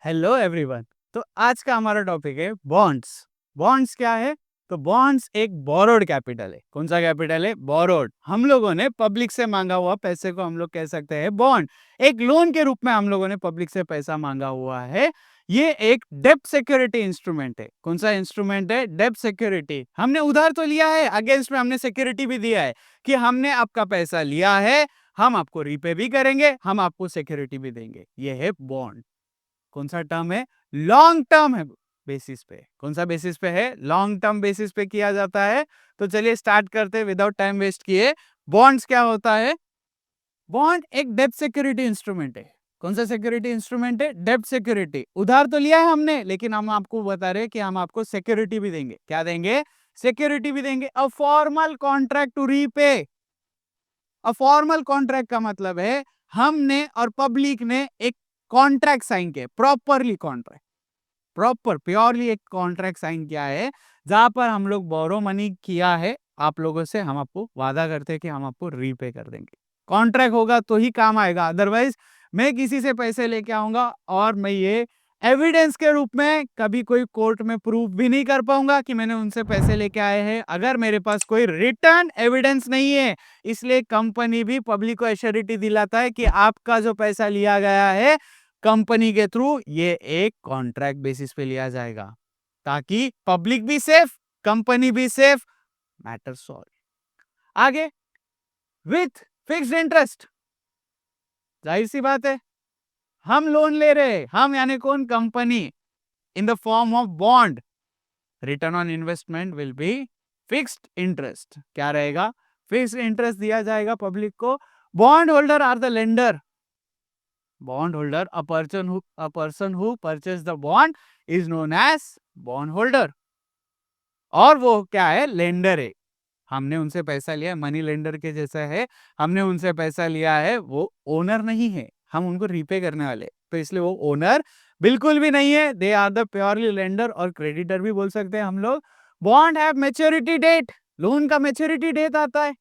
Hello everyone. तो आज का हमारा टॉपिक है बॉन्ड्स। बॉन्ड्स क्या है? तो बॉन्ड्स एक बोरोड कैपिटल है। कौन सा कैपिटल है? बोरोड। हम लोगों ने पब्लिक से मांगा हुआ पैसे को हम लोग कह सकते हैं बॉन्ड। एक लोन के रूप में हम लोगों ने पब्लिक से पैसा मांगा हुआ है। ये एक डेब्ट सिक्योरिटी इंस्ट्रूमेंट है। कौन सा इंस्ट्रूमेंट है? डेब्ट सिक्योरिटी। हमने उधार तो लिया है, अगेंस्ट में हमने सिक्योरिटी भी दिया है कि हमने आपका पैसा लिया है, हम आपको रीपे भी करेंगे, हम आपको सिक्योरिटी भी देंगे। ये है बॉन्ड। कौन सा टर्म है? लॉन्ग टर्म है बेसिस पे। कौन सा बेसिस पे है? लॉन्ग टर्म बेसिस पे किया जाता है। तो चलिए स्टार्ट करते हैं विदाउट टाइम वेस्ट किए। बॉन्ड्स क्या होता है? बॉन्ड एक डेब्ट सिक्योरिटी इंस्ट्रूमेंट है। कौन सा सिक्योरिटी इंस्ट्रूमेंट है? डेब्ट सिक्योरिटी। उधार तो लिया है हमने, लेकिन हम आपको बता रहे हैं कि हम आपको सिक्योरिटी भी देंगे। क्या देंगे? सिक्योरिटी भी देंगे। A formal contract to repay. A formal contract का मतलब है हमने और पब्लिक ने एक कॉन्ट्रैक्ट साइन किया, प्रॉपरली कॉन्ट्रैक्ट, प्रॉपर प्योरली एक कॉन्ट्रैक्ट साइन किया है, जहां पर हम लोग बोरो मनी किया है आप लोगों से। हम आपको वादा करते हैं कि हम आपको रीपे कर देंगे। कॉन्ट्रैक्ट होगा तो ही काम आएगा, अदरवाइज मैं किसी से पैसे लेके आऊंगा और मैं ये एविडेंस के रूप में कभी कोई कोर्ट में प्रूव भी नहीं कर पाऊंगा कि मैंने उनसे पैसे लेके आए हैं, अगर मेरे पास कोई रिटर्न एविडेंस नहीं है। इसलिए कंपनी भी पब्लिक को एश्योरिटी दिलाता है कि आपका जो पैसा लिया गया है कंपनी के थ्रू, ये एक कॉन्ट्रैक्ट बेसिस पे लिया जाएगा, ताकि पब्लिक भी सेफ, कंपनी भी सेफ। Matter solve. आगे, विथ फिक्स्ड इंटरेस्ट। जाहिर सी बात है, हम लोन ले रहे हैं, हम यानी कौन? Company. In the form of bond, return on investment will be fixed interest. क्या रहेगा? फिक्स्ड इंटरेस्ट दिया जाएगा पब्लिक को। Bond holder are the lender. Bond holder, a person who purchased the bond is known as bond holder। और वो क्या है? Lender है। हमने उनसे पैसा लिया, मनी लेंडर के जैसा है। हमने उनसे पैसा लिया है, वो ओनर नहीं है, हम उनको रीपे करने वाले, तो इसलिए वो ओनर बिल्कुल भी नहीं है। They are the purely lender, और क्रेडिटर भी बोल सकते हैं हम लोग। Bond have maturity date. Loan का मैच्योरिटी डेट आता है,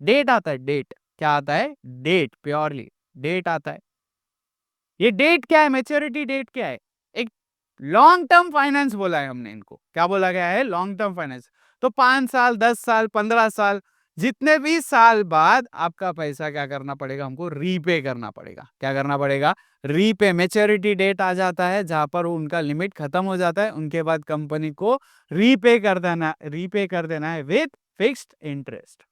डेट आता है, डेट। क्या आता है? डेट, प्योरली डेट आता है। ये डेट क्या है? मैच्योरिटी डेट क्या है? एक लॉन्ग टर्म फाइनेंस बोला है हमने इनको। क्या बोला गया है? Long term finance. तो 5 साल, 10 साल, 15 साल, जितने भी साल बाद आपका पैसा क्या करना पड़ेगा? हमको रीपे करना पड़ेगा। क्या करना पड़ेगा? रीपे। मैच्योरिटी डेट आ जाता है जहां पर उनका लिमिट खत्म हो जाता है, उनके बाद कंपनी को रीपे कर देना है with fixed interest.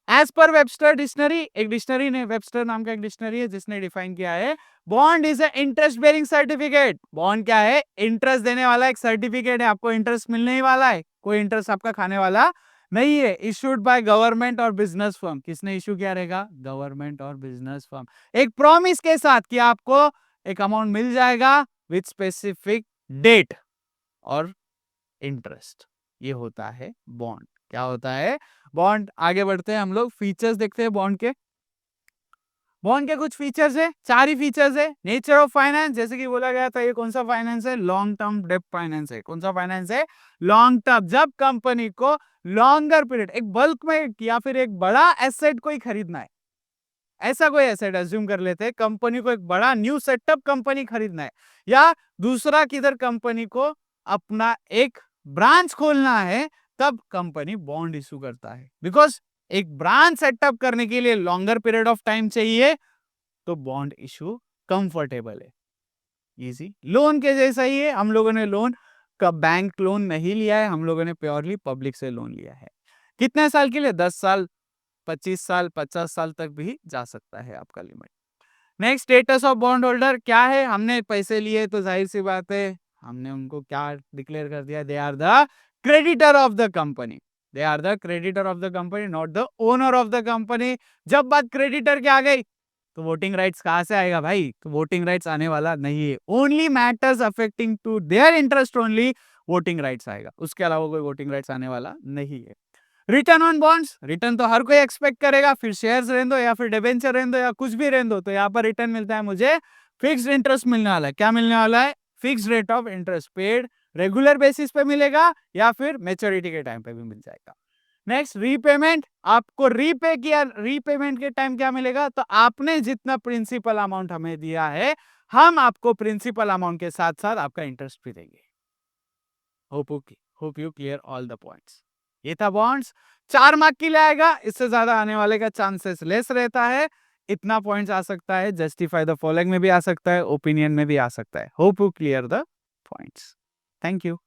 As per Webster dictionary, एक डिक्शनरी ने, वेबस्टर नाम का एक डिक्शनरी है जिसने डिफाइन किया है, bond is a interest bearing certificate. Bond क्या है? इंटरेस्ट देने वाला एक सर्टिफिकेट है। आपको इंटरेस्ट मिलने ही वाला है, कोई इंटरेस्ट आपका खाने वाला नहीं है। इश्यूड बाय गवर्नमेंट और बिजनेस फर्म। किसने इश्यू किया रहेगा? गवर्नमेंट और बिजनेस फर्म। एक प्रॉमिस के साथ कि आपको एक अमाउंट मिल जाएगा विथ स्पेसिफिक डेट और इंटरेस्ट। ये होता है बॉन्ड। क्या होता है? बॉन्ड। आगे बढ़ते हैं हम लोग, फीचर्स देखते हैं बॉन्ड के। बॉन्ड के कुछ फीचर्स है, 4 ही फीचर्स है। नेचर ऑफ फाइनेंस, जैसे कि बोला गया था, ये कौन सा फाइनेंस है? लॉन्ग टर्म डेब्ट फाइनेंस है। कौन सा फाइनेंस है? Long term. जब कंपनी को लॉन्गर पीरियड, एक बल्क में या फिर एक बड़ा एसेट कोई खरीदना है, ऐसा कोई एसेट अज्यूम कर लेते हैं, कंपनी को एक बड़ा न्यू सेटअप कंपनी खरीदना है, या दूसरा किधर कंपनी को अपना एक ब्रांच खोलना है, तब कंपनी बॉन्ड इशू करता है। बिकॉज एक ब्रांच सेटअप करने के लिए लॉन्गर पीरियड ऑफ टाइम चाहिए, तो बॉन्ड इशू कंफर्टेबल है, इजी। लोन के जैसा ही है। हम लोगों ने लोन का बैंक लोन नहीं लिया है, हम लोगों ने प्योरली पब्लिक से लोन लिया है। कितने साल के लिए? 10 साल, 25 साल, 50 साल तक भी जा सकता है आपका limit. Next, status of bond holder क्या है? हमने पैसे लिए तो जाहिर सी बात है हमने उनको क्या डिक्लेयर कर दिया? They are the creditor of the company. They are the creditor of the company, not the owner of the company. जब बात क्रेडिटर की आ गई, तो वोटिंग राइट्स कहां से आएगा भाई? तो वोटिंग राइट्स आने वाला नहीं है। Only matters affecting to their interest only voting rights आएगा, उसके अलावा कोई वोटिंग राइट्स आने वाला नहीं है। रिटर्न ऑन बॉन्ड्स, रिटर्न तो हर कोई एक्सपेक्ट करेगा, फिर शेयर्स रहने दो या फिर डिबेंचर रहने दो या कुछ भी रहने दो, तो यहाँ पर रिटर्न मिलता है मुझे, फिक्स्ड इंटरेस्ट मिलने वाला है। क्या मिलने वाला है? Fixed rate of interest paid, regular basis पे मिलेगा या फिर मेच्योरिटी के टाइम पे भी मिल जाएगा। Next, repayment. आपको रीपे किया, रीपेमेंट के टाइम क्या मिलेगा? तो आपने जितना प्रिंसिपल अमाउंट हमें दिया है, हम आपको प्रिंसिपल अमाउंट के साथ साथ आपका इंटरेस्ट भी देंगे। Hope you clear all the points. ये था बॉन्ड्स। 4 मार्क के लिए आएगा, इससे ज्यादा आने वाले का चांसेस लेस रहता है। इतना पॉइंट्स आ सकता है, जस्टिफाई द फॉलोइंग में भी आ सकता है, ओपिनियन में भी आ सकता है। Hope you clear the points. Thank you.